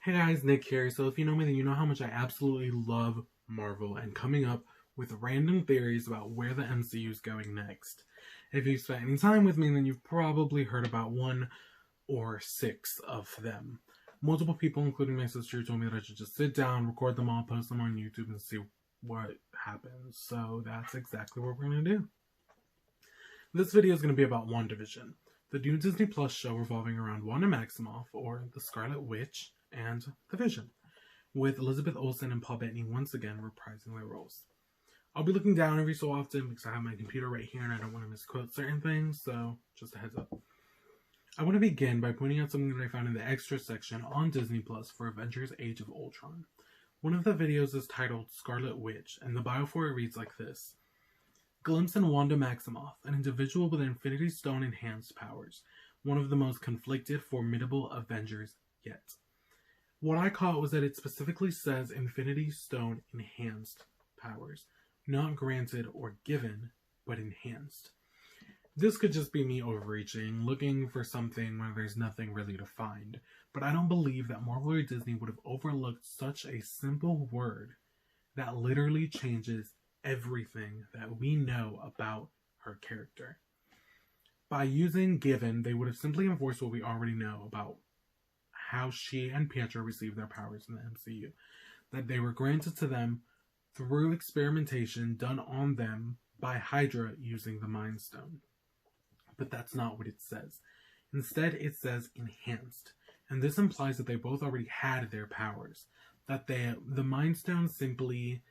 Hey guys, Nick here. So if you know me, then you know how much I absolutely love Marvel and coming up with random theories about where the MCU is going next. If you've spent any time with me, then you've probably heard about one or six of them. Multiple people, including my sister, told me that I should just sit down, record them all, post them on YouTube, and see what happens. So that's exactly what we're going to do. This video is going to be about WandaVision, the new Disney Plus show revolving around Wanda Maximoff, or the Scarlet Witch, and the Vision, with Elizabeth Olsen and Paul Bettany once again reprising their roles. I'll be looking down every so often because I have my computer right here and I don't want to misquote certain things, so just a heads up. I want to begin by pointing out something that I found in the extra section on Disney Plus for Avengers Age of Ultron. One of the videos is titled Scarlet Witch, and the bio for it reads like this. Glimpse in Wanda Maximoff, an individual with Infinity Stone enhanced powers, one of the most conflicted, formidable Avengers yet. What I caught was that it specifically says Infinity Stone enhanced powers, not granted or given, but enhanced. This could just be me overreaching, looking for something where there's nothing really to find, but I don't believe that Marvel or Disney would have overlooked such a simple word that literally changes everything that we know about her character. By using given, they would have simply enforced what we already know about how she and Pietro received their powers in the MCU. That they were granted to them through experimentation done on them by Hydra using the Mind Stone. But that's not what it says. Instead, it says enhanced. And this implies that they both already had their powers. That the Mind Stone simply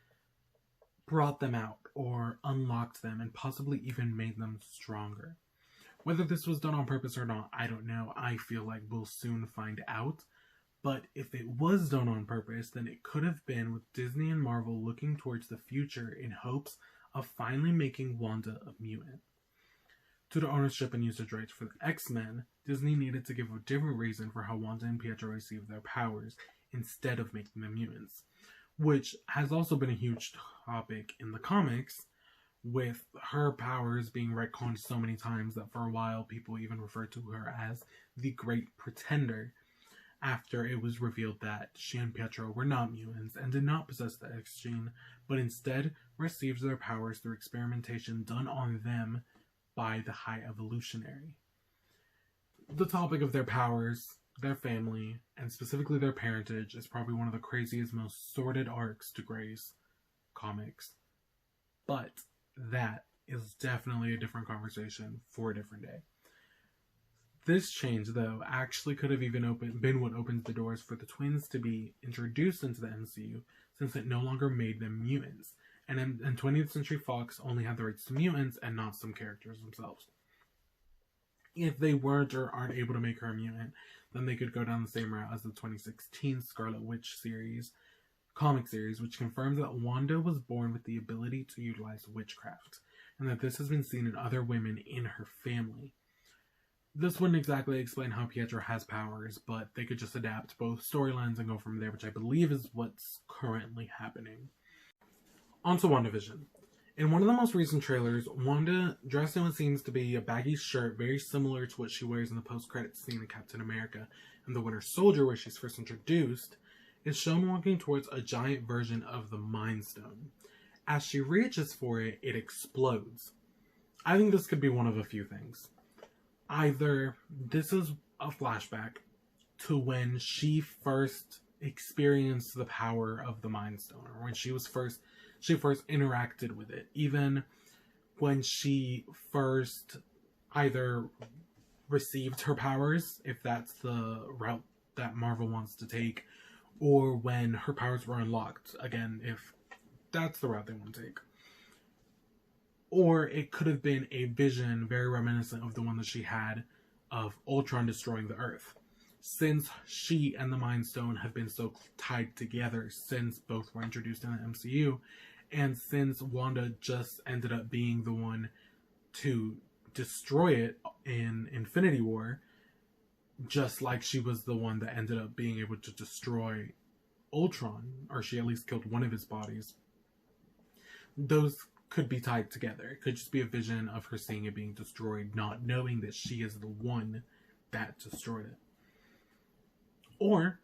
brought them out or unlocked them and possibly even made them stronger. Whether this was done on purpose or not, I don't know. I feel like we'll soon find out. But if it was done on purpose, then it could have been with Disney and Marvel looking towards the future in hopes of finally making Wanda a mutant. Due to ownership and usage rights for the X-Men, Disney needed to give a different reason for how Wanda and Pietro received their powers instead of making them mutants, which has also been a huge topic in the comics, with her powers being retconned so many times that for a while people even referred to her as the Great Pretender, after it was revealed that she and Pietro were not mutants and did not possess the X gene, but instead received their powers through experimentation done on them by the High Evolutionary. The topic of their powers, their family, and specifically their parentage is probably one of the craziest, most sordid arcs to grace comics. But that is definitely a different conversation for a different day. This change, though, actually could have even been what opens the doors for the twins to be introduced into the MCU, since it no longer made them mutants. And 20th Century Fox only had the rights to mutants and not some characters themselves. If they weren't or aren't able to make her a mutant, then they could go down the same route as the 2016 Scarlet Witch comic series, which confirms that Wanda was born with the ability to utilize witchcraft, and that this has been seen in other women in her family. This wouldn't exactly explain how Pietro has powers, but they could just adapt both storylines and go from there, which I believe is what's currently happening. On to WandaVision. In one of the most recent trailers, Wanda, dressed in what seems to be a baggy shirt very similar to what she wears in the post-credits scene in Captain America and the Winter Soldier, where she's first introduced, is shown walking towards a giant version of the Mind Stone. As she reaches for it, it explodes. I think this could be one of a few things. Either this is a flashback to when she first experienced the power of the Mind Stone, or when she first interacted with it, even when she first either received her powers, if that's the route that Marvel wants to take, or when her powers were unlocked, again, if that's the route they want to take. Or it could have been a vision very reminiscent of the one that she had of Ultron destroying the Earth. Since she and the Mind Stone have been so tied together since both were introduced in the MCU, and since Wanda just ended up being the one to destroy it in Infinity War, just like she was the one that ended up being able to destroy Ultron, or she at least killed one of his bodies, those could be tied together. It could just be a vision of her seeing it being destroyed, not knowing that she is the one that destroyed it. Or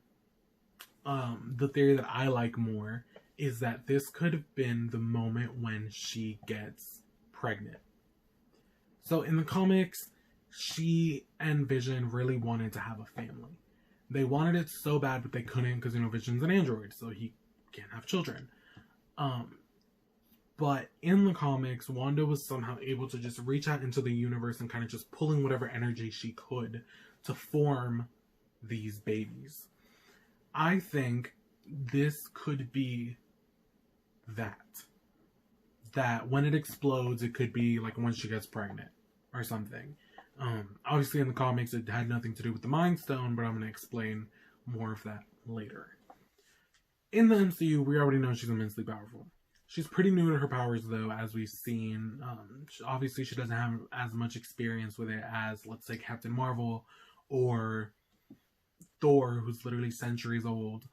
the theory that I like more is that this could have been the moment when she gets pregnant. So in the comics, she and Vision really wanted to have a family. They wanted it so bad, but they couldn't because, Vision's an android, so he can't have children. But in the comics, Wanda was somehow able to just reach out into the universe and kind of just pulling whatever energy she could to form these babies. I think this could be that. That when it explodes, it could be like when she gets pregnant or something. Obviously in the comics, it had nothing to do with the Mind Stone, but I'm going to explain more of that later. In the MCU, we already know she's immensely powerful. She's pretty new to her powers, though, as we've seen. Obviously, she doesn't have as much experience with it as, let's say, Captain Marvel or Thor, who's literally centuries old.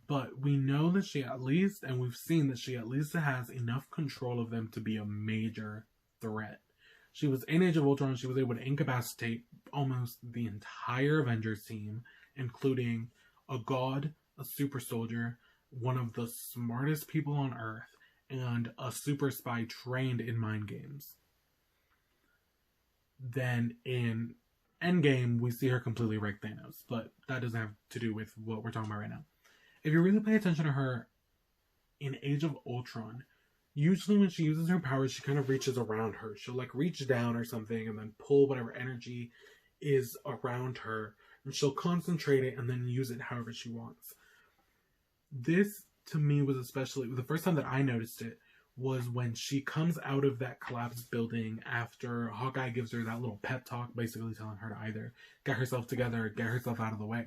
But we know that she at least, and we've seen that she at least has enough control of them to be a major threat. She was in Age of Ultron, she was able to incapacitate almost the entire Avengers team, including a god, a super soldier, one of the smartest people on Earth, and a super spy trained in mind games. Then in Endgame, we see her completely wreck Thanos, but that doesn't have to do with what we're talking about right now. If you really pay attention to her in Age of Ultron, usually when she uses her powers, she kind of reaches around her. She'll reach down or something and then pull whatever energy is around her, and she'll concentrate it and then use it however she wants. This, to me, was especially, the first time that I noticed it was when she comes out of that collapsed building after Hawkeye gives her that little pep talk, basically telling her to either get herself together or get herself out of the way.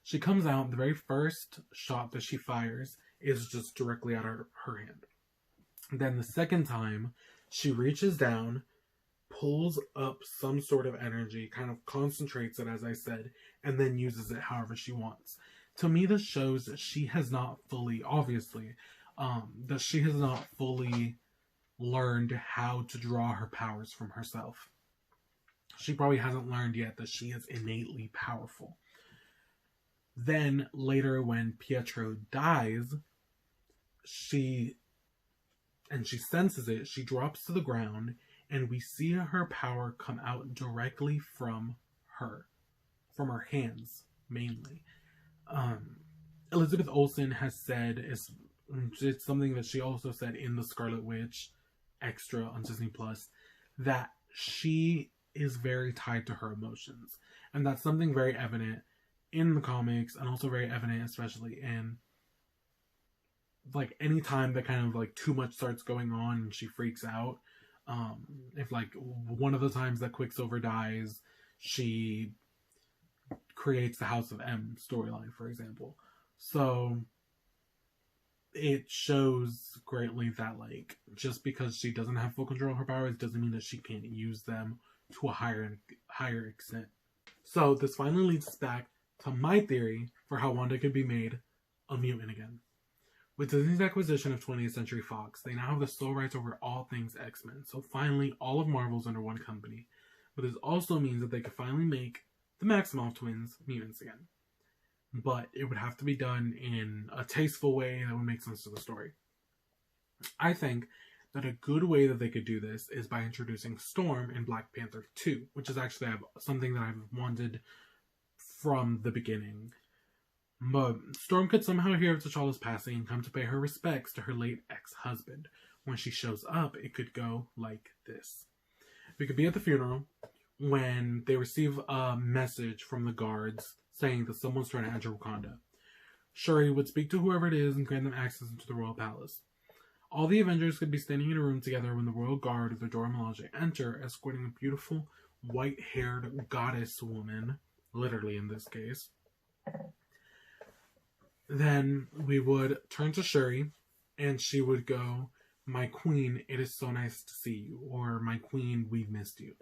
She comes out, the very first shot that she fires is just directly at her hand. Then the second time, she reaches down, pulls up some sort of energy, kind of concentrates it, as I said, and then uses it however she wants. To me, this shows that she has not fully, obviously, that she has not fully learned how to draw her powers from herself. She probably hasn't learned yet that she is innately powerful. Then, later when Pietro dies, she senses it, she drops to the ground, and we see her power come out directly from her hands, mainly. Elizabeth Olsen has said, it's something that she also said in the Scarlet Witch extra on Disney Plus, that she is very tied to her emotions. And that's something very evident in the comics, and also very evident especially in any time that kind of too much starts going on and she freaks out. If one of the times that Quicksilver dies, she creates the House of M storyline, for example. So it shows greatly that just because she doesn't have full control of her powers doesn't mean that she can't use them to a higher extent. So this finally leads us back to my theory for how Wanda could be made a mutant again. With Disney's acquisition of 20th Century Fox, they now have the sole rights over all things X-Men, so finally all of Marvel's under one company. But this also means that they could finally make the Maximoff twins mutants again. But it would have to be done in a tasteful way that would make sense to the story. I think that a good way that they could do this is by introducing Storm in Black Panther 2, which is actually something that I've wanted from the beginning. But Storm could somehow hear of T'Challa's passing and come to pay her respects to her late ex-husband. When she shows up, it could go like this. We could be at the funeral when they receive a message from the guards saying that someone's trying to enter Wakanda. Shuri would speak to whoever it is and grant them access into the royal palace. All the Avengers could be standing in a room together when the royal guard of the Dora Milaje enter, escorting a beautiful, white-haired goddess woman, literally in this case. Then we would turn to Shuri, and she would go, "My queen, it is so nice to see you," or "My queen, we've missed you."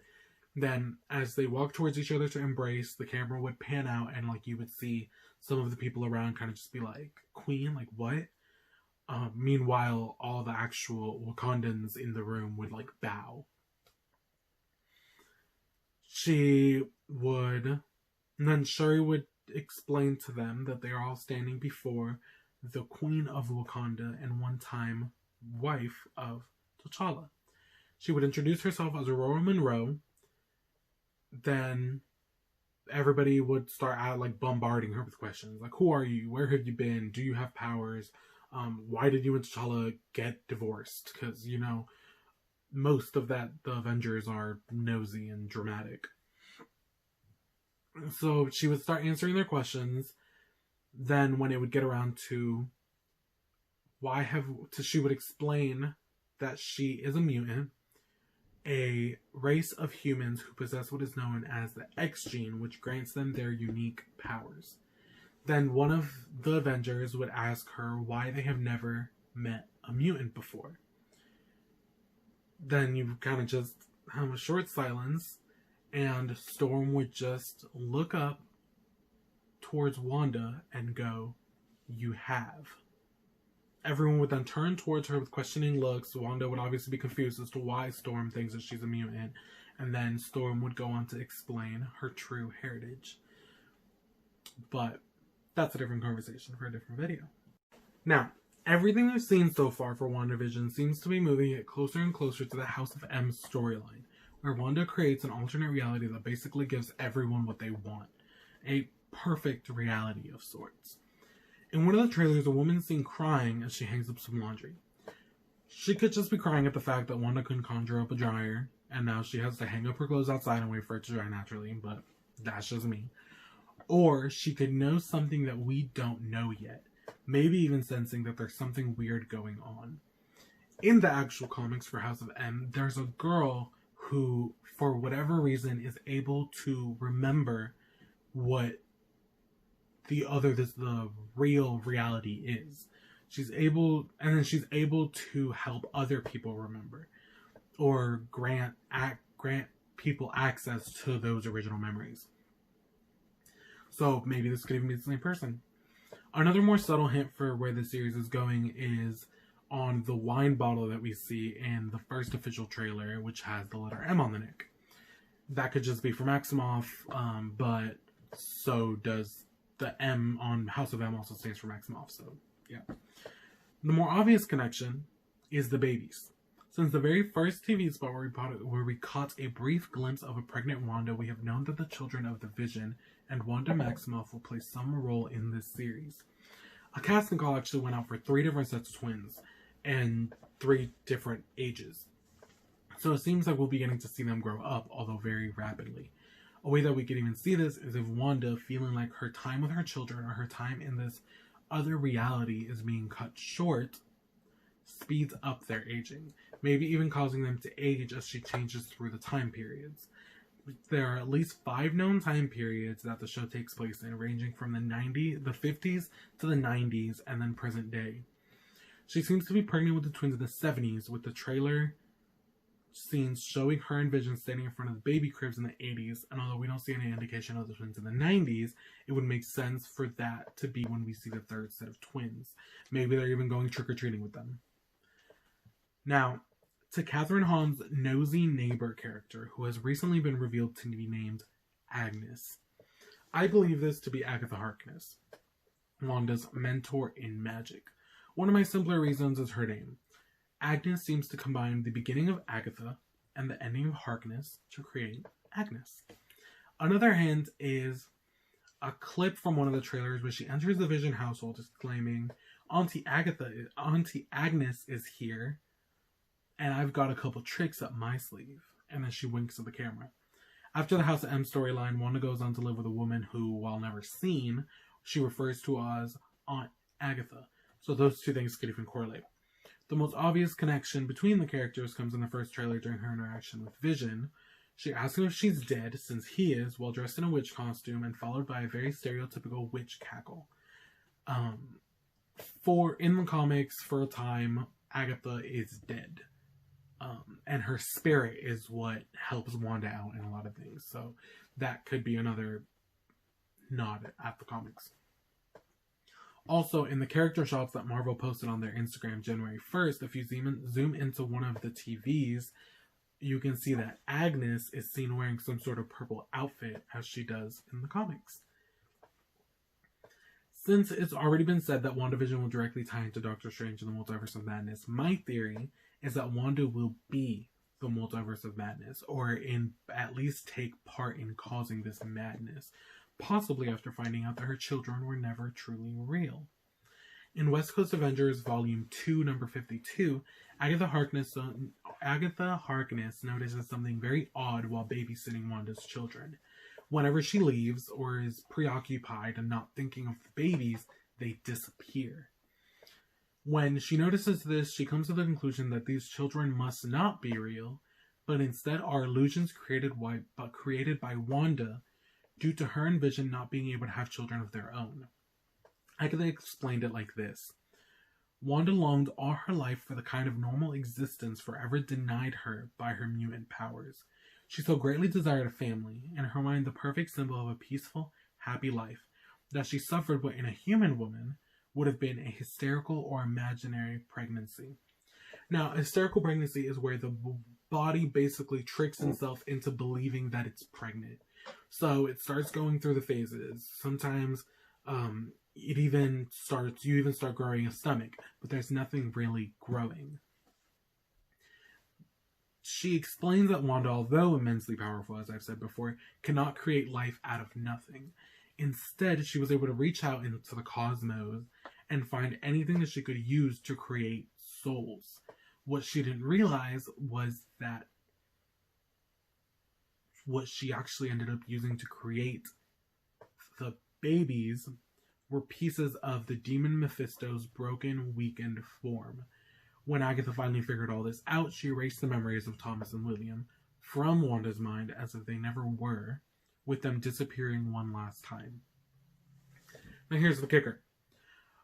Then, as they walk towards each other to embrace, the camera would pan out, and you would see some of the people around kind of just be like, "Queen? What?" Meanwhile, all the actual Wakandans in the room would bow. And then Shuri would explain to them that they are all standing before the Queen of Wakanda and one-time wife of T'Challa. She would introduce herself as Aurora Monroe. Then everybody would start out like bombarding her with questions like, who are you? Where have you been? Do you have powers? Why did you and T'Challa get divorced? Because, you know, most of the Avengers are nosy and dramatic. So she would start answering their questions. Then when it would get around to she would explain that she is a mutant, a race of humans who possess what is known as the X gene, which grants them their unique powers. Then one of the Avengers would ask her why they have never met a mutant before. Then you kind of just have a short silence, and Storm would just look up towards Wanda and go, "You have." Everyone would then turn towards her with questioning looks. Wanda would obviously be confused as to why Storm thinks that she's a mutant. And then Storm would go on to explain her true heritage. But that's a different conversation for a different video. Now, everything we've seen so far for WandaVision seems to be moving it closer and closer to the House of M storyline, where Wanda creates an alternate reality that basically gives everyone what they want. A perfect reality of sorts. In one of the trailers, a woman is seen crying as she hangs up some laundry. She could just be crying at the fact that Wanda couldn't conjure up a dryer, and now she has to hang up her clothes outside and wait for it to dry naturally, but that's just me. Or she could know something that we don't know yet, maybe even sensing that there's something weird going on. In the actual comics for House of M, there's a girl who, for whatever reason, is able to remember what the real reality is. She's able to help other people remember, or grant people access to those original memories. So maybe this could even be the same person. Another more subtle hint for where the series is going is on the wine bottle that we see in the first official trailer, which has the letter M on the neck. That could just be for Maximoff, but so does the M on House of M also stands for Maximoff, so yeah. The more obvious connection is the babies. Since the very first TV spot where we caught a brief glimpse of a pregnant Wanda, we have known that the children of the Vision and Wanda Maximoff will play some role in this series. A casting call actually went out for 3 different sets of twins and 3 different ages. So it seems like we'll be getting to see them grow up, although very rapidly. A way that we can even see this is if Wanda, feeling like her time with her children or her time in this other reality is being cut short, speeds up their aging, maybe even causing them to age as she changes through the time periods. There are at least 5 known time periods that the show takes place in, ranging from the 50s to the 90s, and then present day. She seems to be pregnant with the twins in the 70s, with the trailer scenes showing her and Vision standing in front of the baby cribs in the 80s, and although we don't see any indication of the twins in the 90s, it would make sense for that to be when we see the 3rd set of twins. Maybe they're even going trick-or-treating with them. Now, to Catherine Hahn's nosy neighbor character, who has recently been revealed to be named Agnes. I believe this to be Agatha Harkness, Wanda's mentor in magic. One of my simpler reasons is her name. Agnes seems to combine the beginning of Agatha and the ending of Harkness to create Agnes. Another hint is a clip from one of the trailers where she enters the Vision household exclaiming, Auntie Agnes is here, and I've got a couple tricks up my sleeve. And then she winks at the camera. After the House of M storyline, Wanda goes on to live with a woman who, while never seen, she refers to as Aunt Agatha. So those 2 things could even correlate. The most obvious connection between the characters comes in the first trailer during her interaction with Vision. She asks him if she's dead, since he is, while dressed in a witch costume and followed by a very stereotypical witch cackle. In the comics, for a time, Agatha is dead. And her spirit is what helps Wanda out in a lot of things. So that could be another nod at the comics. Also, in the character shots that Marvel posted on their Instagram January 1st, if you zoom into one of the TVs, you can see that Agnes is seen wearing some sort of purple outfit as she does in the comics. Since it's already been said that WandaVision will directly tie into Doctor Strange and the Multiverse of Madness, my theory is that Wanda will be the Multiverse of Madness, or at least take part in causing this madness, possibly after finding out that her children were never truly real. In West Coast Avengers Volume 2, number 52, Agatha Harkness notices something very odd while babysitting Wanda's children. Whenever she leaves or is preoccupied and not thinking of the babies, they disappear. When she notices this, she comes to the conclusion that these children must not be real, but instead are illusions created by Wanda due to her and Vision not being able to have children of their own. Agatha explained it like this. Wanda longed all her life for the kind of normal existence forever denied her by her mutant powers. She so greatly desired a family, in her mind the perfect symbol of a peaceful, happy life, that she suffered what in a human woman would have been a hysterical or imaginary pregnancy. Now, a hysterical pregnancy is where the body basically tricks itself into believing that it's pregnant. So it starts going through the phases. Sometimes you even start growing a stomach, but there's nothing really growing. She explains that Wanda, although immensely powerful, as I've said before, cannot create life out of nothing. Instead, she was able to reach out into the cosmos and find anything that she could use to create souls. What she didn't realize was that what she actually ended up using to create the babies were pieces of the demon Mephisto's broken, weakened form. When Agatha finally figured all this out, she erased the memories of Thomas and William from Wanda's mind as if they never were, with them disappearing one last time. Now here's the kicker.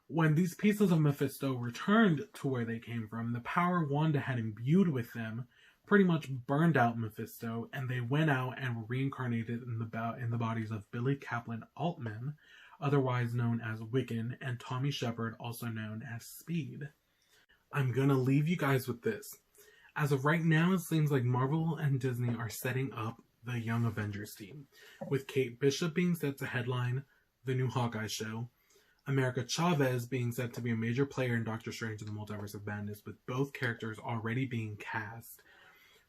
When these pieces of Mephisto returned to where they came from, the power Wanda had imbued with them pretty much burned out Mephisto, and they went out and were reincarnated in the bodies of Billy Kaplan Altman, otherwise known as Wiccan, and Tommy Shepard, also known as Speed. I'm gonna leave you guys with this. As of right now, it seems like Marvel and Disney are setting up the Young Avengers team, with Kate Bishop being set to headline the new Hawkeye show, America Chavez being said to be a major player in Doctor Strange and the Multiverse of Madness, with both characters already being cast.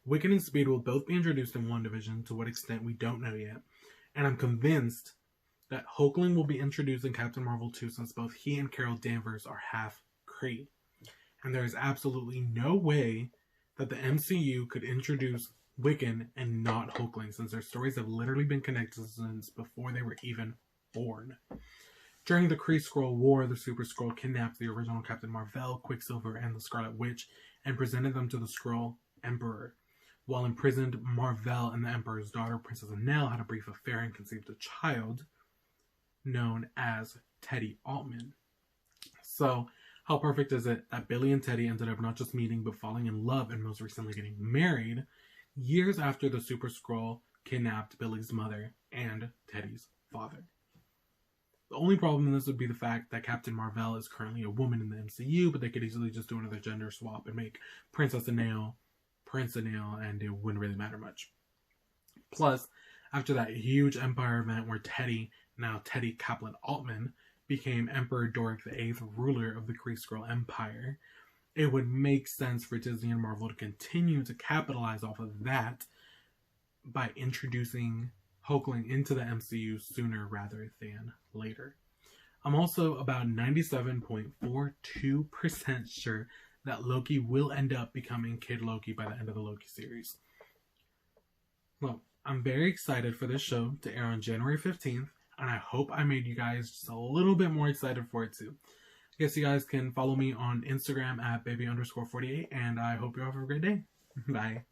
Wiccan and Speed will both be introduced in WandaVision, to what extent we don't know yet, and I'm convinced that Hulkling will be introduced in Captain Marvel 2, since both he and Carol Danvers are half Kree. And there is absolutely no way that the MCU could introduce Wiccan and not Hulkling, since their stories have literally been connected since before they were even born. During the Kree-Skrull War, the Super Skrull kidnapped the original Captain Marvel, Quicksilver, and the Scarlet Witch and presented them to the Skrull Emperor. While imprisoned, Marvel and the Emperor's daughter, Princess Nell, had a brief affair and conceived a child known as Teddy Altman. So, how perfect is it that Billy and Teddy ended up not just meeting, but falling in love and most recently getting married years after the Super Skrull kidnapped Billy's mother and Teddy's father. The only problem in this would be the fact that Captain Marvel is currently a woman in the MCU, but they could easily just do another gender swap and make Princess Nell Prince Anil, and it wouldn't really matter much. Plus, after that huge Empire event where Teddy Kaplan Altman, became Emperor Doric VIII, ruler of the Kree-Skrull Empire, it would make sense for Disney and Marvel to continue to capitalize off of that by introducing Hulkling into the MCU sooner rather than later. I'm also about 97.42% sure that Loki will end up becoming Kid Loki by the end of the Loki series. Well, I'm very excited for this show to air on January 15th, and I hope I made you guys just a little bit more excited for it too. I guess you guys can follow me on Instagram at baby_48, and I hope you have a great day. Bye.